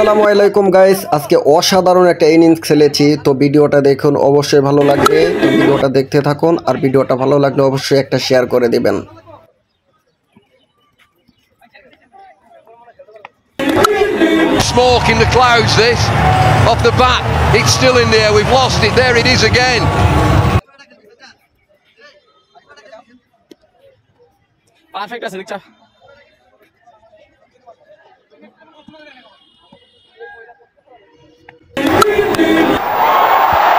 আসসালামু আলাইকুম গাইস, আজকে অসাধারণ একটা ইনিংস খেলেছি। তো ভিডিওটা দেখুন, অবশ্যই ভালো লাগবে। তো ভিডিওটা দেখতে থাকুন, আর ভিডিওটা ভালো লাগলে অবশ্যই একটা শেয়ার করে দিবেন। Smoke in the clouds, this off the bat. It's still in there. We've lost it. There it is again. Perfect,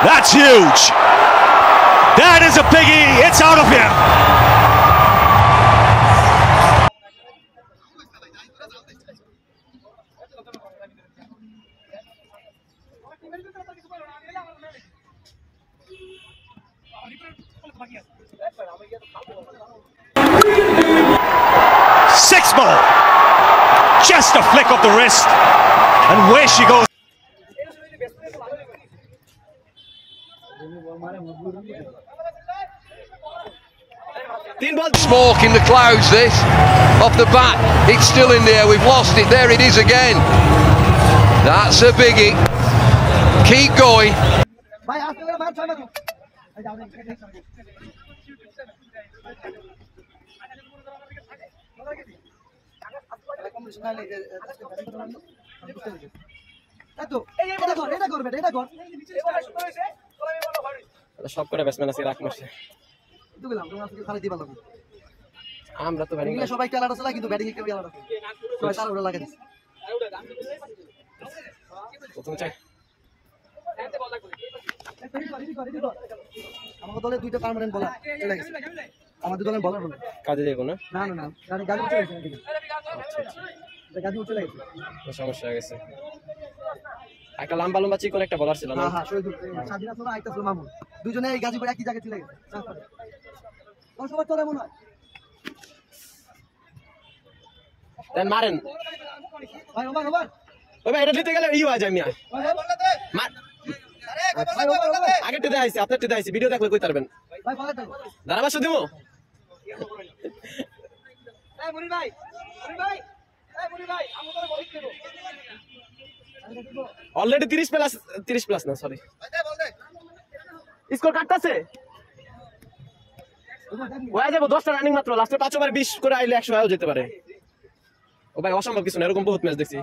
That's huge. That is a biggie. It's out of here. Six more. Just a flick of the wrist. And where she goes. Smoke in the clouds, this off the bat. It's still in there. We've lost it. There it is again. That's a biggie. Keep going. সব করে batsman আছে রাখ মারছে। আমরা তো batting সবাই খেলাটা চালা, কিন্তু ব্যাটিং কেউ খেলাটা সবাই তার ওটা লাগাই দিচ্ছে। প্রথম চাই আমাদের দলে দুইটা পার্মানেন্ট বলার চলে গেছে। আমাদের দলের বলার বলে কাজে যাবো না। না না না গাড়ি চলে গেছে। গাড়ি চলে গেছে, সমস্যা হয়ে গেছে। একটা লম্বা লম্বা চিকন একটা বলার ছিল না। হ্যাঁ শহীদুল স্বাধীনতা ছিল, আইতা ছিল মামুন। দুজনে এই গাজীপুর একই জায়গায় চলে গেছে। কোন সময় তোরা মনে হয় দেন মারেন ভাই ওভার ওভার ওই ভাই, এটা দিতে গেলে ই হয়ে যায় মিয়া। আগে টেতে আইছে, আপনার টেতে আইছে, ভিডিও দেখলে কই পারবেন ভাই বলে তো ধারাবাস দিব। এই মুনি ভাই আমি তোরে বলি দেব। অলরেডি 30 প্লাস না, সরি স্কোর কাটতাছে। হয়ে যাবো 10টা রানিং মাত্র, লাস্টে 5 ওভার 20 করে আইলে 100 হয়ে যেতে পারে। ও ভাই অসম্ভব কিছু না, এরকম বহুত ম্যাচ দেখছি।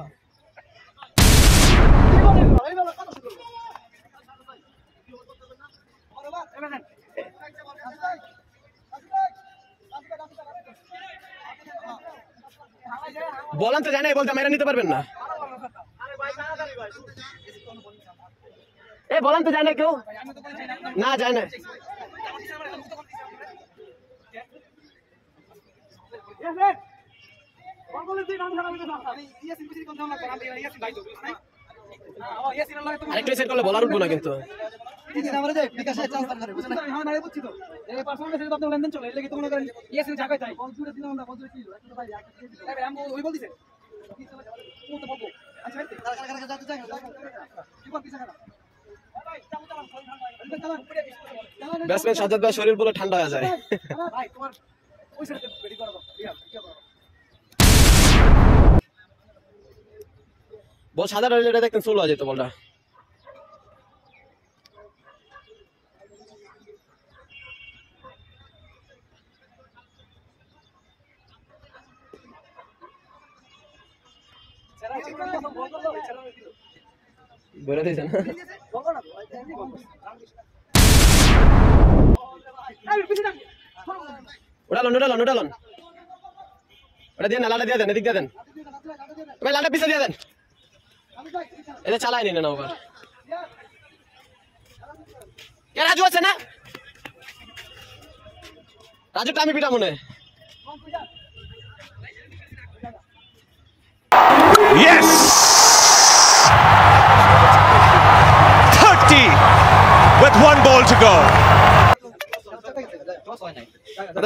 বলান তো জানে, বলতে মেরে নিতে পারবেন না। এ বলান তো জানে কেউ না, যায় না। আরেকটু সেট করলে বলার উঠবো না কিন্তু। ব্যাটসম্যান সাজ্জাদ ভাই শরীর পুরো ঠান্ডা হয়ে যায়। বল সাদা এটা দেখতেন সোলো হয়ে যেত বলটা। বলে দিয়েছে না, উঠালন ওটা দিয়ে না, লালটা দিয়ে দেন, এদিক দিয়ে দেন ভাই, লালটা পিছিয়ে দিয়ে দেন। এটা চালাই নি না ওভার। কে রাজু আছে না? রাজুটা আমি পিটা মনে। Yes! 30 with 1 ball to go.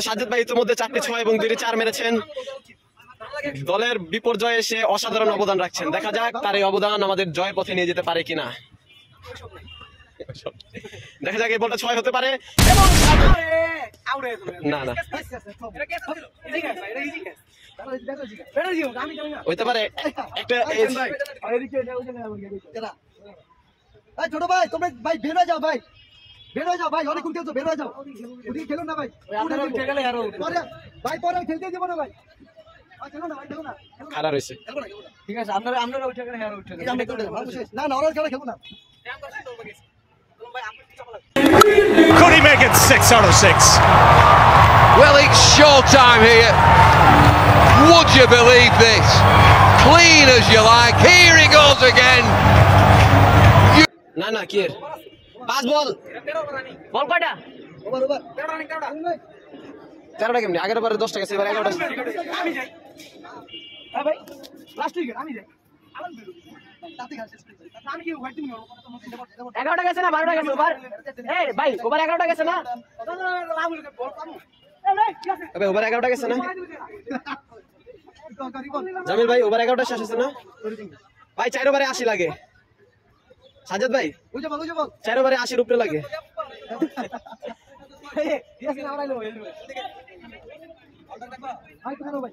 Sajjad ভাই ইতিমধ্যে 4টে 6 এবং 2টে 4 মেরেছেন। দলের বিপর্যয়ে এসে অসাধারণ অবদান রাখছেন। দেখা যাক তার এই অবদান আমাদের জয়ের পথে নিয়ে যেতে পারে কিনা। দেখা যাক এই বলটা 6 হতে পারে এবং না না হইতে পারে একটা ভাই ছোট ভাই তোমরা ভাই বের হয়ে যাও ভাই, বের হয়ে যাও ভাই, অনেকক্ষণ খেলছো, বের হয়ে যাও, ওদিকে খেলুন না ভাই, ভাই পরে খেলতে দিব না ভাই, খেলো না ভাই, খেলো না, খারাপ রয়েছে। ঠিক আছে আপনারা উঠে গেলে হ্যাঁ উঠে না না ওরা খেলা খেলবো না। Could he make it 6 out of 6? Well, it's showtime here. Would you believe this? Clean as you like. Here he goes again. না না কি এর 5 বল কয়টা? ওভার 13টা কেমনি? আগের বারে 10টা গেছে, এবার 11টা। আমি যাই হ্যাঁ ভাই লাস্ট উইকেট আমি যাই তাতে খেলা শেষ করে আমি কি হোয়াইট টিম 11টা গেছে না 12টা গেছে ওভার? এই ভাই ওভার 11টা গেছে না? আবে ওভার 11টা গেছে না? জামিল ভাই ওভার 11টা শেষ হয়েছে না? ভাই 4 ওভারে 80 লাগে। সাজ্জাদ ভাই বুঝে বল 4 ওভারে 80 উপরে লাগে। ভাই কোথায় ভাই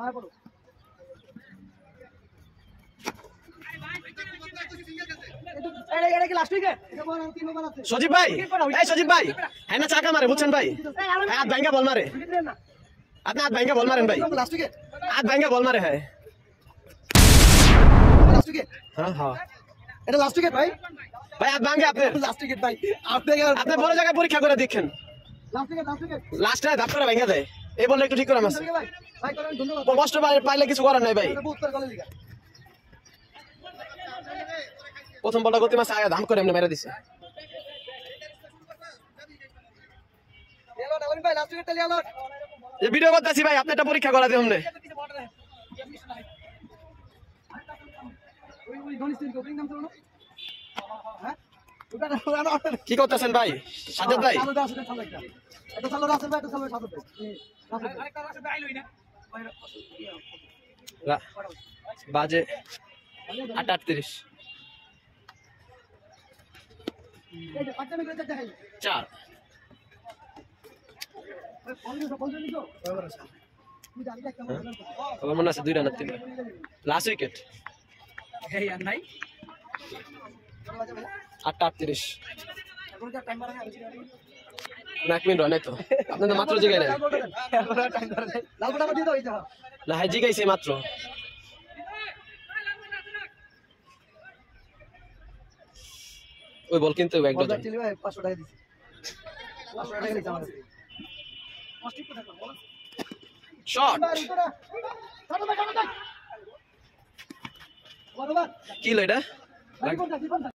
আয় বলো এটা কি লাস্ট উইকেট? সজীব ভাই, এই সজীব ভাই, হ্যাঁ না চাকা মারে বুঝছেন ভাই, হাত ভাঙ্গা বল মারে, আপনি হাত ভাঙ্গা বল মারেন ভাই, লাস্ট উইকেট হাত ভাঙ্গা বল মারে। হ্যাঁ লাস্ট উইকেট হ্যাঁ হ্যাঁ এটা লাস্ট উইকেট ভাই, ভাই হাত ভাঙ্গে আপনার, লাস্ট উইকেট ভাই আপনি বড় জায়গায় পরীক্ষা করে দেখেন, লাস্ট উইকেট লাস্টে ধাপ করে ভাঙ্গা দেয়। এই বললে একটু ঠিক করে মাস ভাই ভাই করেন ধন্যবাদ কষ্ট পাইলে কিছু করার নাই ভাই। উত্তর কলেজ লিগা প্রথম বলটা করতে মাসে আগে ধাম করে এমনি মেরে দিছে। এলো না ভাই লাস্ট উইকেট এলো এই ভিডিও করতেছি ভাই, আপনি একটা পরীক্ষা করা দিই हमने। ওই ধনিস টিম ওপেনিং নাম চলো হ্যাঁ কি করতেছেন ভাই সাজ্জাদ ভাই? চালু দাও সেটা চালু একটা এটা চালু রাসেল ভাই এটা চালু সাথে আরেকটা রাসেল আইলোই না বাজে 8:38 এই যে পাঁচটা মিনিট দেখাই 4 আমার মনে আছে 2 রান 3 লাস্ট উইকেট। এই আর নাই 8:38 না এক মিনিট রান তো আপনি তো মাত্র জিগাইলেন লাল বটা দিয়ে দাও এই যা না, হ্যাঁ জিগাইছে মাত্র। ওই বল কিনতে হবে এক ডজন। চিলি ভাই 500 টাকা দিছি 500 টাকা দিছি আমার শট কি লইটা? ভাই কোনটা